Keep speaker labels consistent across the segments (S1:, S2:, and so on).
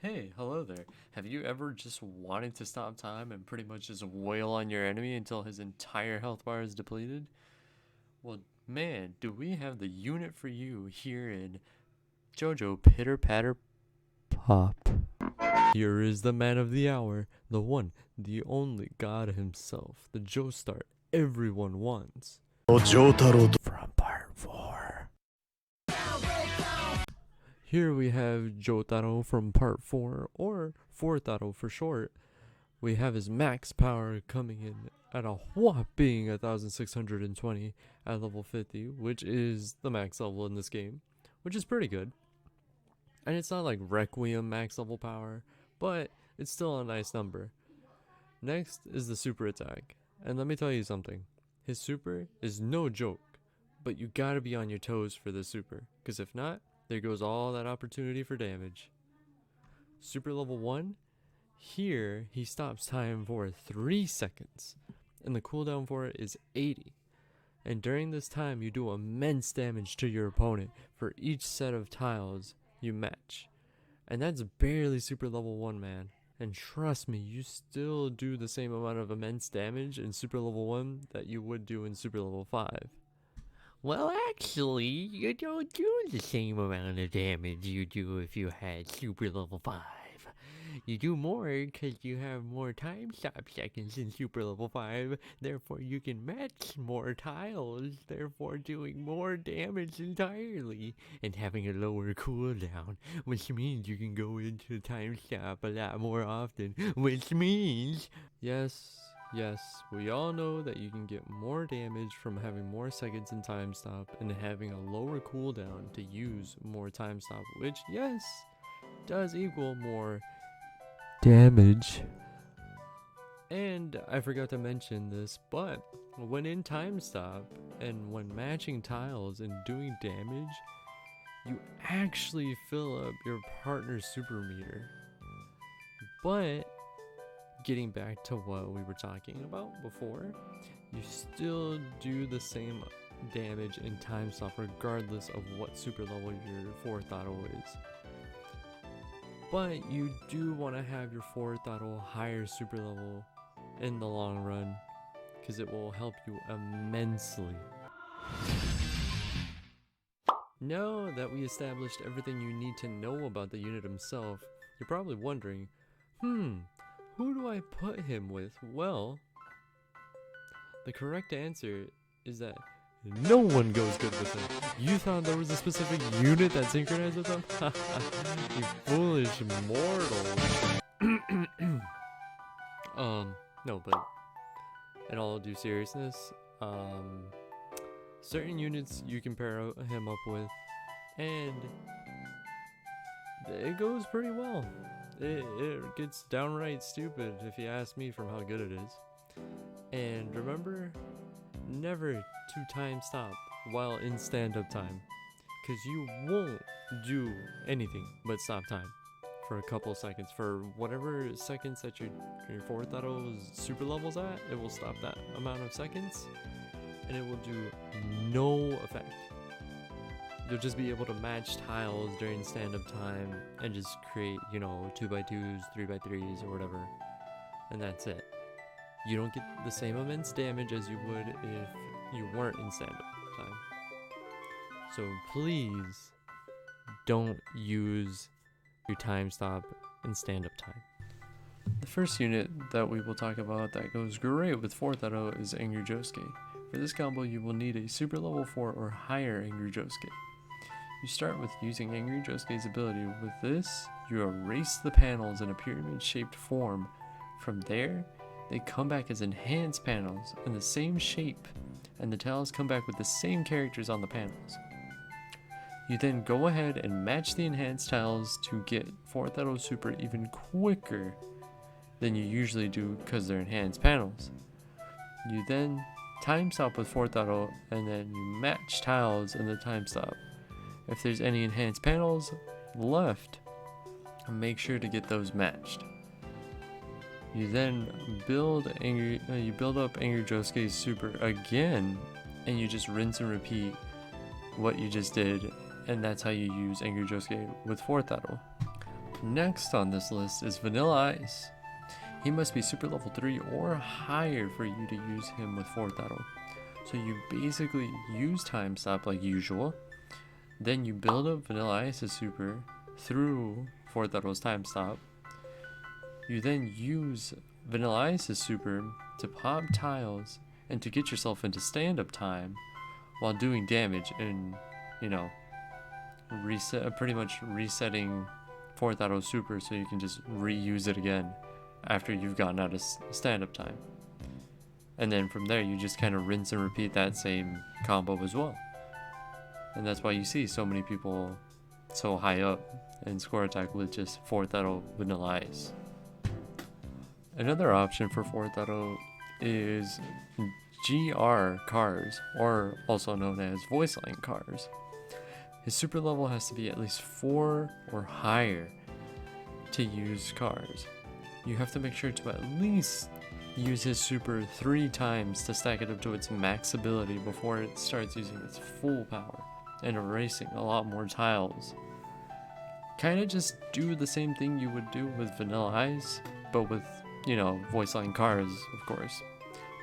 S1: Hey, hello there. Have you ever just wanted to stop time and pretty much just wail on your enemy until his entire health bar is depleted? Well, man, do we have the unit for you here in JoJo Pitter Patter Pop. Here is the man of the hour, the one, the only God himself, the Joestar everyone wants.
S2: Jotaro
S1: From part 4. Here we have Jotaro from part 4, or 4 for short. We have his max power coming in at a whopping 1620 at level 50, which is the max level in this game, which is pretty good. And it's not like Requiem max level power, but it's still a nice number. Next is the super attack, and let me tell you something. His super is no joke, but you gotta be on your toes for this super, because if not, there goes all that opportunity for damage. Super level 1, here he stops time for 3 seconds, and the cooldown for it is 80. And during this time you do immense damage to your opponent for each set of tiles you match. And that's barely super level 1, man. And trust me, you still do the same amount of immense damage in super level 1 that you would do in super level 5.
S3: Well, actually, you don't do the same amount of damage you do if you had super level 5. You do more because you have more time stop seconds in super level 5, therefore you can match more tiles, therefore doing more damage entirely, and having a lower cooldown, which means you can go into time stop a lot more often, which means...
S1: Yes, we all know that you can get more damage from having more seconds in time stop and having a lower cooldown to use more time stop, which, yes, does equal more damage. And I forgot to mention this, but when in time stop and when matching tiles and doing damage, you actually fill up your partner's super meter. But getting back to what we were talking about before, you still do the same damage in time stop regardless of what super level your 4th auto is. But you do want to have your 4th auto higher super level in the long run, because it will help you immensely. Now that we established everything you need to know about the unit himself, you're probably wondering, who do I put him with? Well, the correct answer is that no one goes good with him. You thought there was a specific unit that synchronized with him? You foolish mortal. No, but in all due seriousness, certain units you can pair him up with, and it goes pretty well. It gets downright stupid if you ask me from how good it is. And remember, never to time stop while in stand-up time, because you won't do anything but stop time for a couple seconds. For whatever seconds that your 4th auto's super level's at, it will stop that amount of seconds, and it will do no effect. You'll just be able to match tiles during stand-up time and just create, 2x2s, 3x3s, or whatever. And that's it. You don't get the same immense damage as you would if you weren't in stand-up time. So please don't use your time stop in stand-up time. The first unit that we will talk about that goes great with 4th auto is Angry Josuke. For this combo, you will need a super level 4 or higher Angry Josuke. You start with using Angry Josuke's ability. With this, you erase the panels in a pyramid-shaped form. From there, they come back as enhanced panels in the same shape, and the tiles come back with the same characters on the panels. You then go ahead and match the enhanced tiles to get 4th auto super even quicker than you usually do because they're enhanced panels. You then time stop with 4th auto, and then you match tiles in the time stop. If there's any enhanced panels left, make sure to get those matched. You then build up Angry Josuke's super again, and you just rinse and repeat what you just did, and that's how you use Angry Josuke with 4th auto. Next on this list is Vanilla Ice. He must be super level 3 or higher for you to use him with 4th Battle. So you basically use Time Stop like usual, then you build up Vanilla Ice's super through 4th Battle's Time Stop. You then use Vanilla Ice's super to pop tiles and to get yourself into stand-up time while doing damage and, pretty much resetting 4th Battle super so you can just reuse it again after you've gotten out of stand-up time. And then from there you just kind of rinse and repeat that same combo as well. And that's why you see so many people so high up in score attack with just 4th Battle Vanilla Ice. Another option for 4th Battle is GR Cars, or also known as voice line cars. His super level has to be at least 4 or higher to use cars. You have to make sure to at least use his super 3 times to stack it up to its max ability before it starts using its full power and erasing a lot more tiles. Kinda just do the same thing you would do with Vanilla Ice, but with, voice line cars, of course.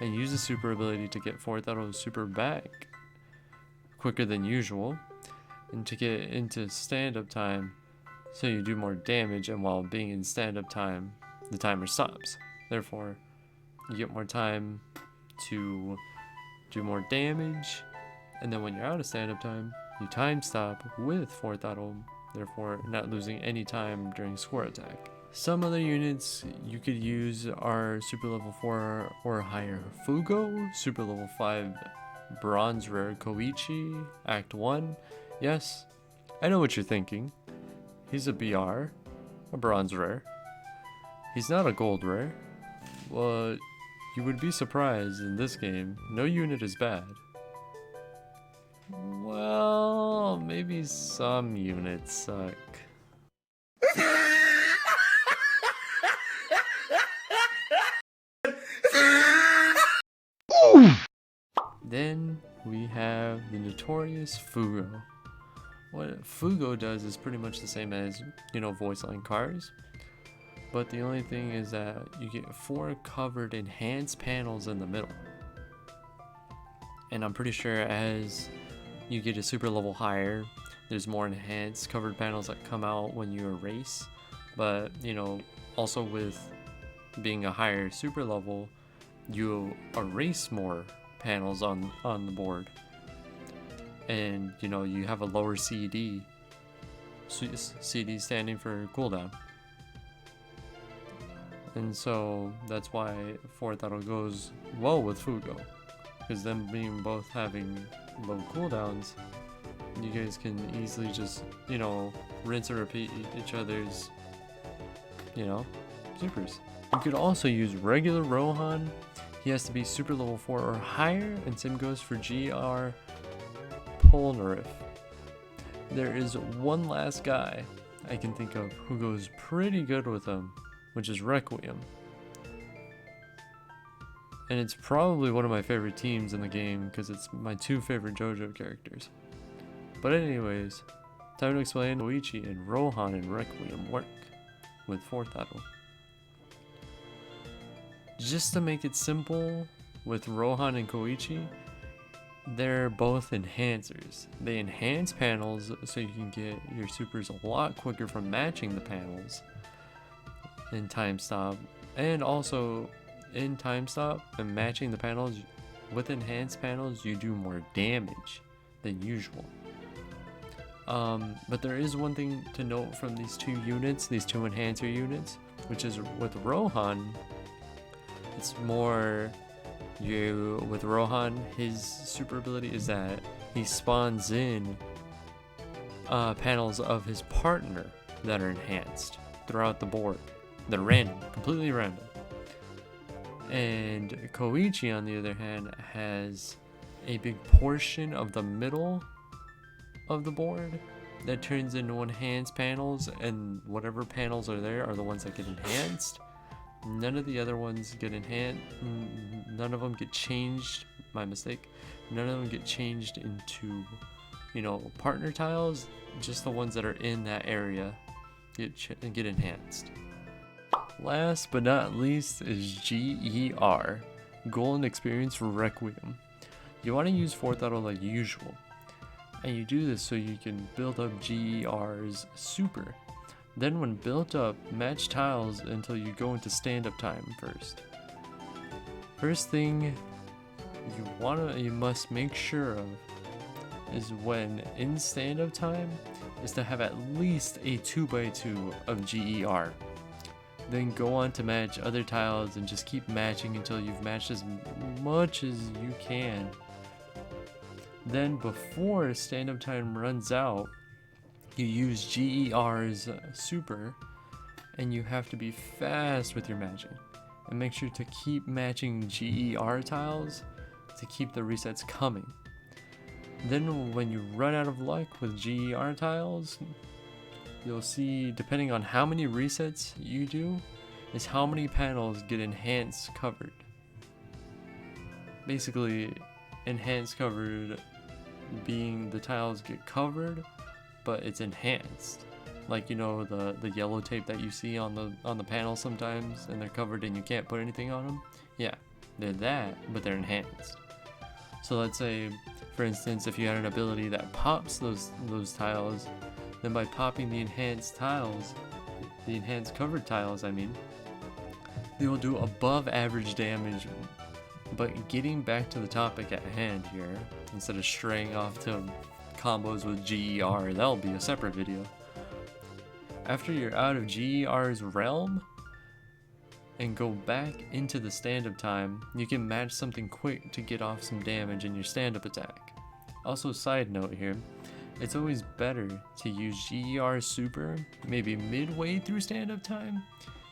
S1: And use the super ability to get 4th Battle super back quicker than usual, and to get into stand-up time so you do more damage, and while being in stand-up time, the timer stops. Therefore, you get more time to do more damage, and then when you're out of stand-up time, you time stop with 4th Battle, therefore not losing any time during score attack. Some other units you could use are super level 4 or higher Fugo, super level 5 bronze rare Koichi, Act 1. Yes, I know what you're thinking. He's a BR, a bronze rare. He's not a gold rare. Well, you would be surprised in this game, no unit is bad. Well, maybe some units suck. Then we have the notorious Fugo. What Fugo does is pretty much the same as, voice line cars. But the only thing is that you get 4 covered enhanced panels in the middle. And I'm pretty sure as you get a super level higher, there's more enhanced covered panels that come out when you erase. But, also with being a higher super level, you erase more panels on the board. And, you have a lower CD. CD standing for cooldown. And so that's why 4th Battle goes well with Fugo. Because them being both having low cooldowns, you guys can easily just, rinse and repeat each other's, supers. You could also use regular Rohan. He has to be super level 4 or higher, and same goes for GR Polnareff. There is one last guy I can think of who goes pretty good with him, which is Requiem. And it's probably one of my favorite teams in the game because it's my 2 favorite JoJo characters. But anyways, time to explain Koichi and Rohan and Requiem work with 4th Battle. Just to make it simple, with Rohan and Koichi, they're both enhancers. They enhance panels so you can get your supers a lot quicker from matching the panels in time stop, and also in time stop and matching the panels with enhanced panels, you do more damage than usual. But there is one thing to note from these 2 units, these 2 enhancer units, which is with Rohan, it's more with Rohan, his super ability is that he spawns in panels of his partner that are enhanced throughout the board. They're random, completely random. And Koichi, on the other hand, has a big portion of the middle of the board that turns into enhanced panels, and whatever panels are there are the ones that get enhanced. None of the other ones get enhanced. None of them get changed. My mistake. None of them get changed into, partner tiles. Just the ones that are in that area get enhanced. Last but not least is GER, Golden Experience Requiem. You want to use Fourth Auto like usual, and you do this so you can build up GER's super. Then when built up, match tiles until you go into stand-up time first. First thing you must make sure of is when in stand-up time is to have at least a 2x2 of GER. Then go on to match other tiles and just keep matching until you've matched as much as you can. Then before stand-up time runs out, you use GER's super, and you have to be fast with your matching. And make sure to keep matching GER tiles to keep the resets coming. Then when you run out of luck with GER tiles, you'll see, depending on how many resets you do, is how many panels get enhanced covered. Basically, enhanced covered being the tiles get covered, but it's enhanced. Like, you know, the yellow tape that you see on the panel sometimes, and they're covered and you can't put anything on them. Yeah, they're that, but they're enhanced. So let's say, for instance, if you had an ability that pops those tiles, then by popping the enhanced tiles, the enhanced covered tiles, I mean, they will do above average damage. But getting back to the topic at hand here, instead of straying off to combos with GER, that'll be a separate video. After you're out of GER's realm and go back into the stand-up time, you can match something quick to get off some damage in your stand-up attack. Also, side note here, it's always better to use GER super maybe midway through stand-up time,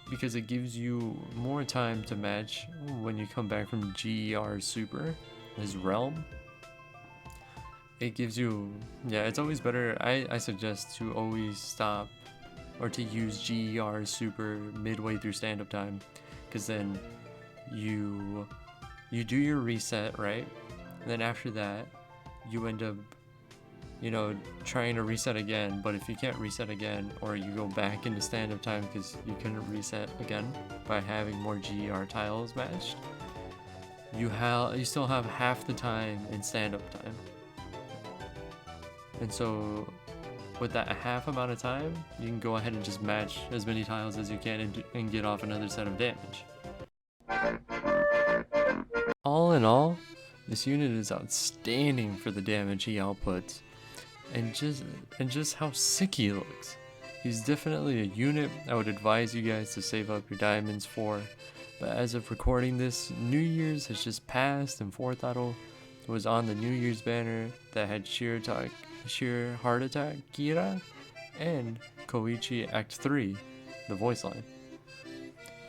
S1: because it gives you more time to match when you come back from GER super, his realm. It gives you, yeah, it's always better. I suggest to always stop or to use GER super midway through stand-up time, because then you do your reset, right? And then after that, you end up, you know, trying to reset again. But if you can't reset again, or you go back into stand-up time because you couldn't reset again by having more GER tiles matched, you still have half the time in stand-up time. And so with that half amount of time, you can go ahead and just match as many tiles as you can and get off another set of damage. All in all, this unit is outstanding for the damage he outputs, and just how sick he looks. He's definitely a unit I would advise you guys to save up your diamonds for, but as of recording this, New Year's has just passed and Fourth Auto was on the New Year's banner that had Sheer Heart Attack Kira and Koichi Act 3, the voice line.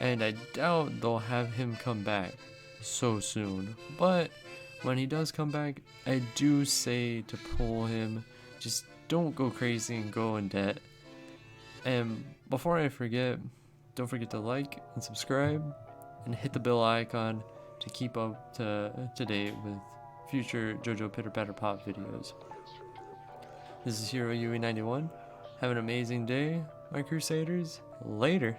S1: And I doubt they'll have him come back so soon, but when he does come back, I do say to pull him. Just don't go crazy and go in debt. And before I forget, don't forget to like and subscribe and hit the bell icon to keep up to date with future JoJo Pitter Patter Pop videos. This is Hero UE91. Have an amazing day, my Crusaders. Later.